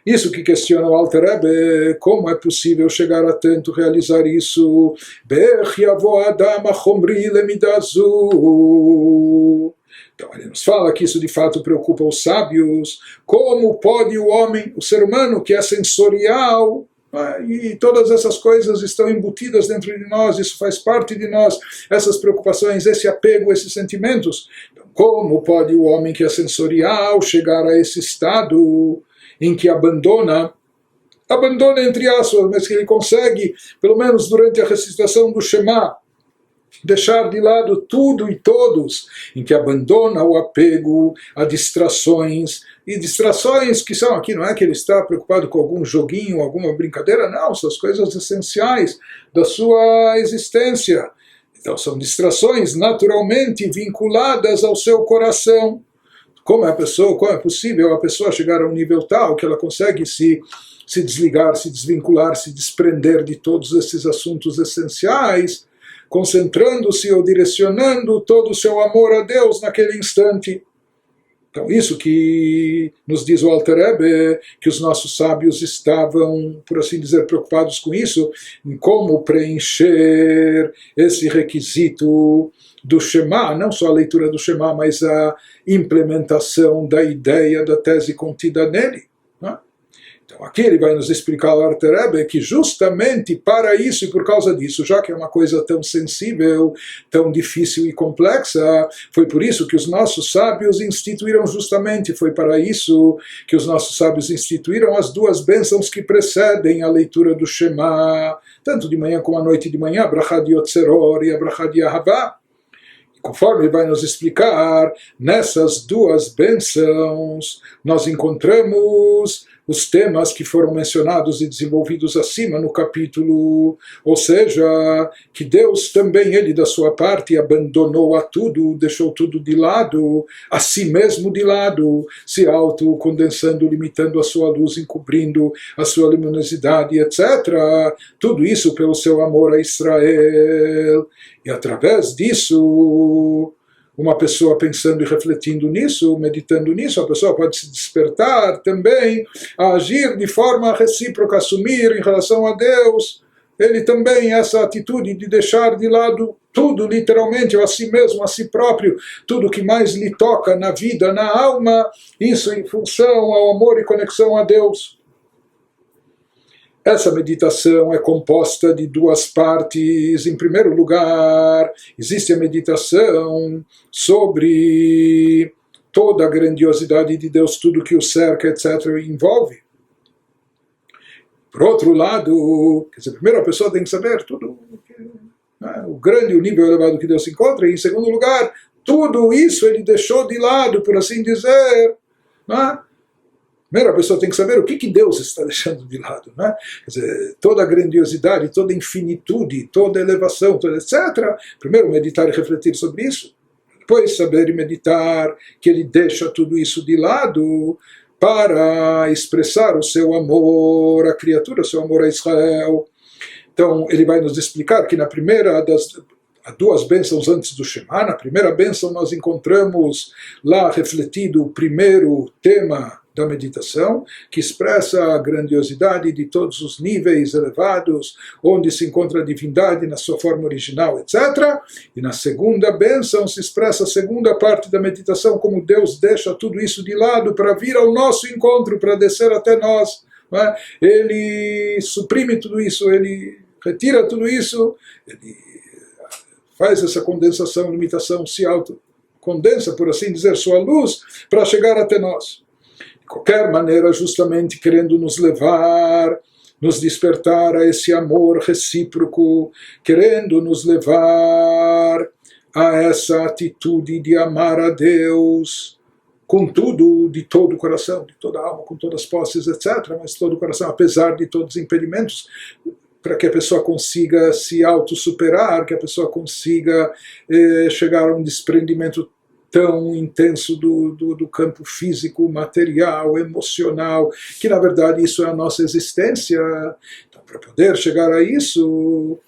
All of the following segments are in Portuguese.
Isso que questiona o Alter Rebbe, como é possível chegar a tanto, realizar isso? Então ele nos fala que isso de fato preocupa os sábios. Como pode o homem, o ser humano que é sensorial, e todas essas coisas estão embutidas dentro de nós, isso faz parte de nós, essas preocupações, esse apego, esses sentimentos. Então, como pode o homem que é sensorial chegar a esse estado em que abandona entre aspas, mas que ele consegue, pelo menos durante a recitação do Shema, deixar de lado tudo e todos, em que abandona o apego a distrações, e distrações que são aqui, não é que ele está preocupado com algum joguinho, alguma brincadeira, não, são as coisas essenciais da sua existência. Então são distrações naturalmente vinculadas ao seu coração. Como é possível a pessoa chegar a um nível tal que ela consegue se desligar, se desvincular, se desprender de todos esses assuntos essenciais, concentrando-se ou direcionando todo o seu amor a Deus naquele instante. Então isso que nos diz o Alter Rebbe, que os nossos sábios estavam, por assim dizer, preocupados com isso, em como preencher esse requisito do Shema, não só a leitura do Shema, mas a implementação da ideia, da tese contida nele. Né? Então aqui ele vai nos explicar o Alter Rebbe que justamente para isso e por causa disso, já que é uma coisa tão sensível, tão difícil e complexa, foi por isso que os nossos sábios instituíram justamente, foi para isso que os nossos sábios instituíram as duas bênçãos que precedem a leitura do Shema, tanto de manhã como à noite de manhã, a Brachá de Yotzeror e a Brachá de Ahavá. Conforme ele vai nos explicar, nessas duas bênçãos nós encontramos os temas que foram mencionados e desenvolvidos acima no capítulo, ou seja, que Deus também, ele da sua parte, abandonou a tudo, deixou tudo de lado, a si mesmo de lado, se autocondensando, limitando a sua luz, encobrindo a sua luminosidade, etc. Tudo isso pelo seu amor a Israel. E através disso, uma pessoa pensando e refletindo nisso, meditando nisso, a pessoa pode se despertar também a agir de forma recíproca, assumir em relação a Deus, ele também, essa atitude de deixar de lado tudo, literalmente, a si mesmo, a si próprio, tudo que mais lhe toca na vida, na alma, isso em função ao amor e conexão a Deus. Essa meditação é composta de duas partes. Em primeiro lugar, existe a meditação sobre toda a grandiosidade de Deus, tudo que o cerca, etc., envolve. Por outro lado, quer dizer, primeiro a pessoa tem que saber tudo, o grande, o nível elevado que Deus se encontra, e em segundo lugar, tudo isso ele deixou de lado, por assim dizer, primeiro a pessoa tem que saber o que Deus está deixando de lado, né? Quer dizer, toda a grandiosidade, toda a infinitude, toda a elevação, toda etc. Primeiro meditar e refletir sobre isso. Depois saber e meditar que ele deixa tudo isso de lado para expressar o seu amor à criatura, o seu amor a Israel. Então ele vai nos explicar que na primeira das duas bênçãos antes do Shema, na primeira bênção nós encontramos lá refletido o primeiro tema da meditação, que expressa a grandiosidade de todos os níveis elevados, onde se encontra a divindade na sua forma original, etc. E na segunda bênção se expressa a segunda parte da meditação, como Deus deixa tudo isso de lado para vir ao nosso encontro, para descer até nós. Não é? Ele suprime tudo isso, ele retira tudo isso, ele faz essa condensação, limitação, se autocondensa, por assim dizer, sua luz, para chegar até nós. De qualquer maneira, justamente querendo nos levar, nos despertar a esse amor recíproco, querendo nos levar a essa atitude de amar a Deus com tudo, de todo o coração, de toda a alma, com todas as posses, etc., mas todo o coração, apesar de todos os impedimentos, para que a pessoa consiga se autossuperar, que a pessoa consiga chegar a um desprendimento tão intenso do campo físico, material, emocional, que na verdade isso é a nossa existência. Então, para poder chegar a isso,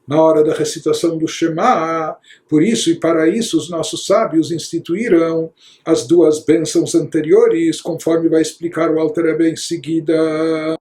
na hora da recitação do Shema. Por isso e para isso os nossos sábios instituíram as duas bênçãos anteriores, conforme vai explicar o Alter Rebbe em seguida.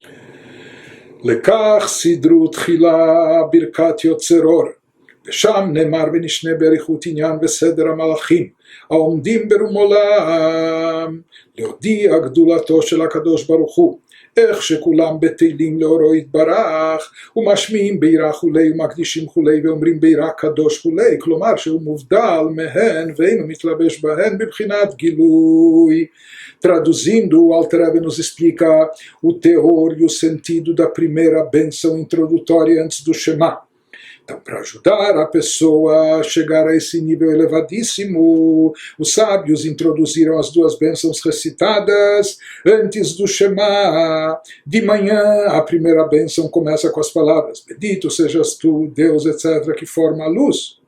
Lekach sidru tchila birkat yotzeror, ושם נאמר ונשנה באריכות עניין וסדר המלאכים העומדים ברום עולם להודיע גדולתו של הקדוש ברוך הוא, איך שכולם בתהילים לאורו יתברך ומשמיעים ביראה כולי ומקדישים כולי ואומרים ביראה קדוש כולי, כלומר שהוא מובדל מהן ואינו מתלבש בהן בבחינת גילוי. Traduzindo, o Alter Rebbe nos explica o teor e o sentido da primeira bênção introdutória antes do Shema. Então, para ajudar a pessoa a chegar a esse nível elevadíssimo, os sábios introduziram as duas bênçãos recitadas antes do Shema. De manhã, a primeira bênção começa com as palavras bendito sejas tu, Deus, etc., que forma a luz.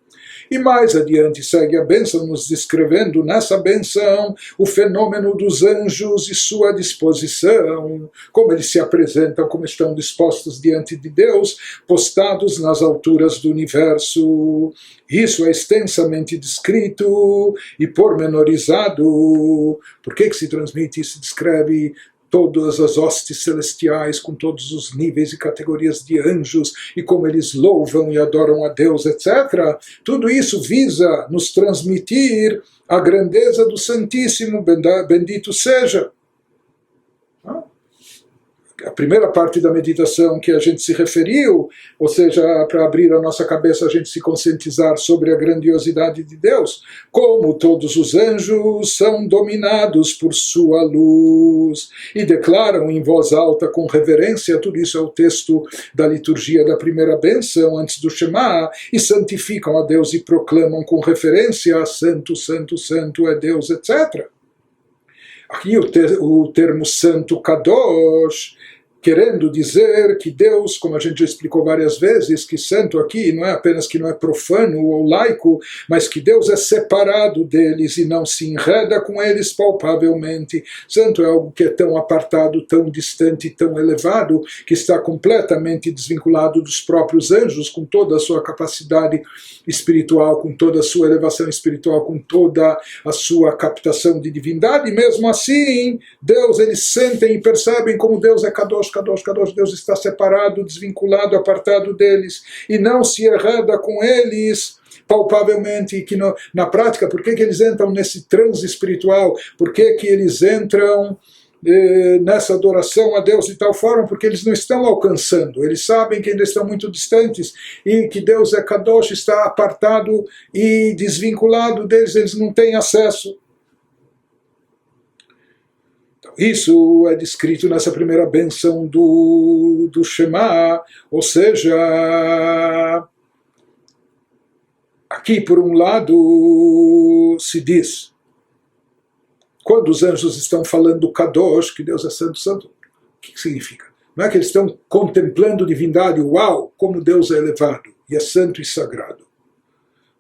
E mais adiante segue a bênção nos descrevendo nessa bênção o fenômeno dos anjos e sua disposição, como eles se apresentam, como estão dispostos diante de Deus, postados nas alturas do universo. Isso é extensamente descrito e pormenorizado. Por que se transmite e se descreve todas as hostes celestiais, com todos os níveis e categorias de anjos, e como eles louvam e adoram a Deus, etc. Tudo isso visa nos transmitir a grandeza do Santíssimo, bendito seja. A primeira parte da meditação que a gente se referiu, ou seja, para abrir a nossa cabeça, a gente se conscientizar sobre a grandiosidade de Deus, como todos os anjos são dominados por sua luz, e declaram em voz alta com reverência, tudo isso é o texto da liturgia da primeira bênção, antes do Shema, e santificam a Deus e proclamam com referência, santo, santo, santo é Deus, etc. Aqui o termo santo Kadosh, querendo dizer que Deus, como a gente já explicou várias vezes, que santo aqui não é apenas que não é profano ou laico, mas que Deus é separado deles e não se enreda com eles palpavelmente. Santo é algo que é tão apartado, tão distante, tão elevado, que está completamente desvinculado dos próprios anjos, com toda a sua capacidade espiritual, com toda a sua elevação espiritual, com toda a sua captação de divindade. E mesmo assim, Deus, eles sentem e percebem como Deus é Kadosh, Kadosh, Kadosh, Deus está separado, desvinculado, apartado deles, e não se enreda com eles palpavelmente, que na prática, por que eles entram nesse transe espiritual? Por que eles entram nessa adoração a Deus de tal forma? Porque eles não estão alcançando, eles sabem que ainda estão muito distantes, e que Deus é Kadosh, está apartado e desvinculado deles, eles não têm acesso. Isso é descrito nessa primeira bênção do Shema, ou seja, aqui por um lado se diz, quando os anjos estão falando Kadosh, que Deus é santo, santo, o que significa? Não é que eles estão contemplando divindade, uau, como Deus é elevado e é santo e sagrado.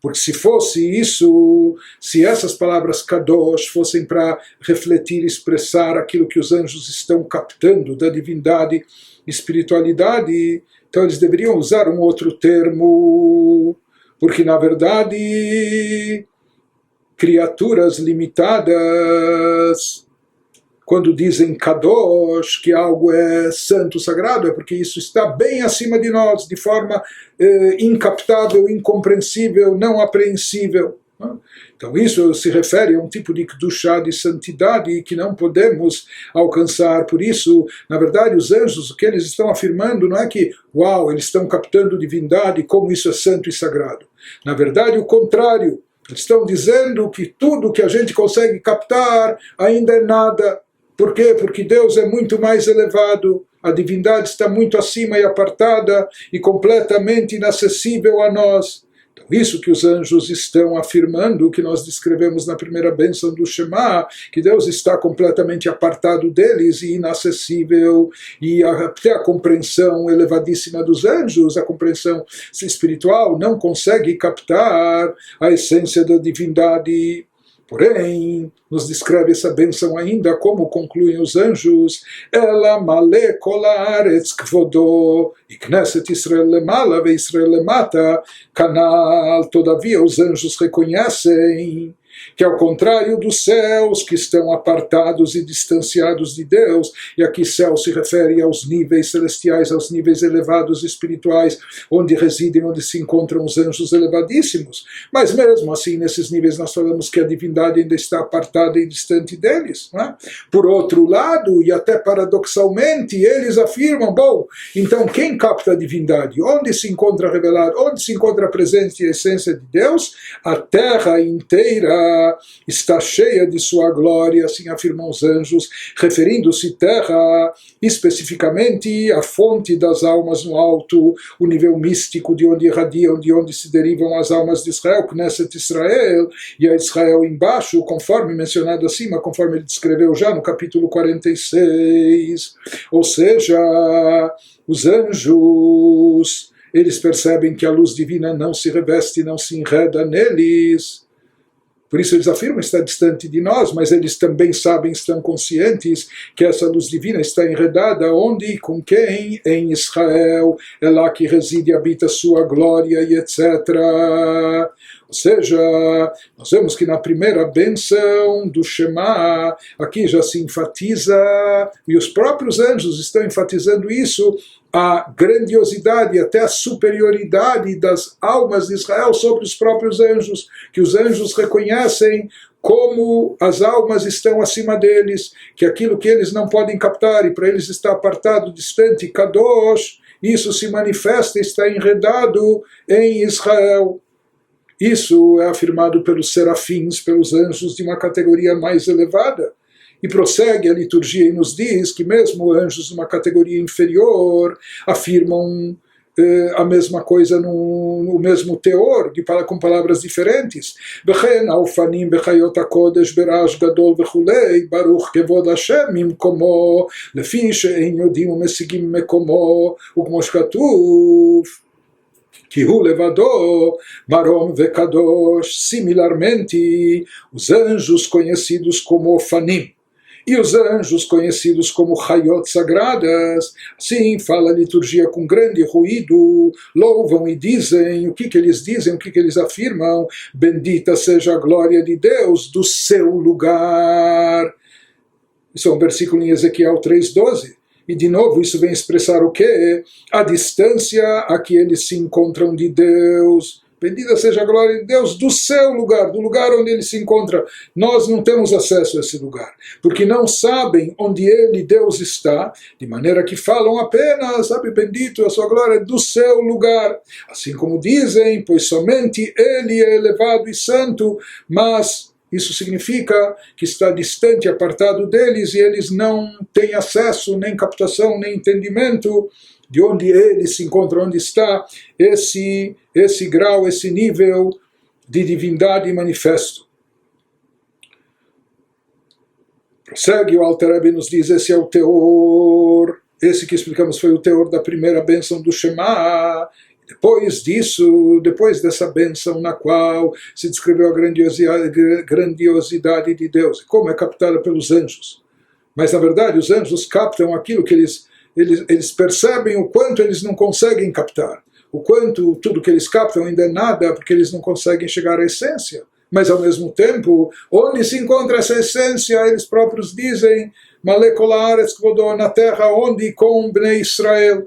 Porque se fosse isso, se essas palavras Kadosh fossem para refletir e expressar aquilo que os anjos estão captando da divindade, espiritualidade, então eles deveriam usar um outro termo, porque na verdade, criaturas limitadas, quando dizem Kadosh, que algo é santo, sagrado, é porque isso está bem acima de nós, de forma incaptável, incompreensível, não apreensível. Então isso se refere a um tipo de Kedushá, de santidade, que não podemos alcançar. Por isso, na verdade, os anjos, o que eles estão afirmando não é que, uau, eles estão captando divindade, como isso é santo e sagrado. Na verdade, o contrário. Eles estão dizendo que tudo que a gente consegue captar ainda é nada. Por quê? Porque Deus é muito mais elevado, a divindade está muito acima e apartada e completamente inacessível a nós. Então, isso que os anjos estão afirmando, que nós descrevemos na primeira bênção do Shema, que Deus está completamente apartado deles e inacessível, e até a compreensão elevadíssima dos anjos, a compreensão espiritual, não consegue captar a essência da divindade. Porém, nos descreve essa bênção ainda, como concluem os anjos, Ela male kol haaretz kvodo, e Knesset Israel lemala ve Israel lemata, canal. Todavia os anjos reconhecem que, ao contrário dos céus, que estão apartados e distanciados de Deus, e aqui céu se refere aos níveis celestiais, aos níveis elevados espirituais, onde residem, onde se encontram os anjos elevadíssimos. Mas mesmo assim, nesses níveis nós falamos que a divindade ainda está apartada e distante deles, não é? Por outro lado, e até paradoxalmente, eles afirmam, bom, então quem capta a divindade? Onde se encontra revelado? Onde se encontra a presença e a essência de Deus? A terra inteira está cheia de sua glória, assim afirmam os anjos, referindo-se terra, especificamente a fonte das almas no alto, o nível místico de onde irradiam, de onde se derivam as almas de Israel, Knesset Israel, e a Israel embaixo, conforme mencionado acima, conforme ele descreveu já no capítulo 46. Ou seja, os anjos, eles percebem que a luz divina não se reveste, não se enreda neles. Por isso eles afirmam que está distante de nós, mas eles também sabem, estão conscientes que essa luz divina está enredada onde e com quem? Em Israel, é lá que reside e habita sua glória e etc. Ou seja, nós vemos que na primeira bênção do Shema, aqui já se enfatiza, e os próprios anjos estão enfatizando isso, a grandiosidade, até a superioridade das almas de Israel sobre os próprios anjos, que os anjos reconhecem como as almas estão acima deles, que aquilo que eles não podem captar, e para eles está apartado, distante, kadosh, isso se manifesta, está enredado em Israel. Isso é afirmado pelos serafins, pelos anjos de uma categoria mais elevada. E prossegue a liturgia e nos diz que mesmo anjos de uma categoria inferior afirmam a mesma coisa no mesmo teor, com palavras diferentes. Bechen aufanim bechayot hakodesh berash gadol vechulei baruch kevod Hashem mimkomo lefi she'en yodim umesigim mekomo ukmo shkatuv que hu levado marom vekadosh. Similarmente, os anjos conhecidos como Ofanim e os anjos conhecidos como Hayot sagradas, sim, fala a liturgia com grande ruído, louvam e dizem, o que eles dizem, o que eles afirmam? Bendita seja a glória de Deus do seu lugar. Isso é um versículo em Ezequiel 3:12. E de novo isso vem expressar o quê? A distância a que eles se encontram de Deus. Bendita seja a glória de Deus do seu lugar, do lugar onde ele se encontra. Nós não temos acesso a esse lugar, porque não sabem onde ele, Deus, está, de maneira que falam apenas, sabe, bendito a sua glória do seu lugar. Assim como dizem, pois somente ele é elevado e santo, mas isso significa que está distante, apartado deles, e eles não têm acesso, nem captação, nem entendimento de onde ele se encontra, onde está esse grau, esse nível de divindade manifesto. Prossegue o Alter Rebbe nos diz, esse é o teor, esse que explicamos foi o teor da primeira bênção do Shema. Depois disso, depois dessa bênção na qual se descreveu a grandiosidade de Deus, como é captada pelos anjos. Mas na verdade os anjos captam aquilo que eles percebem o quanto eles não conseguem captar, o quanto tudo que eles captam ainda é nada, porque eles não conseguem chegar à essência. Mas ao mesmo tempo, onde se encontra essa essência, eles próprios dizem, na terra onde com Bnei Israel,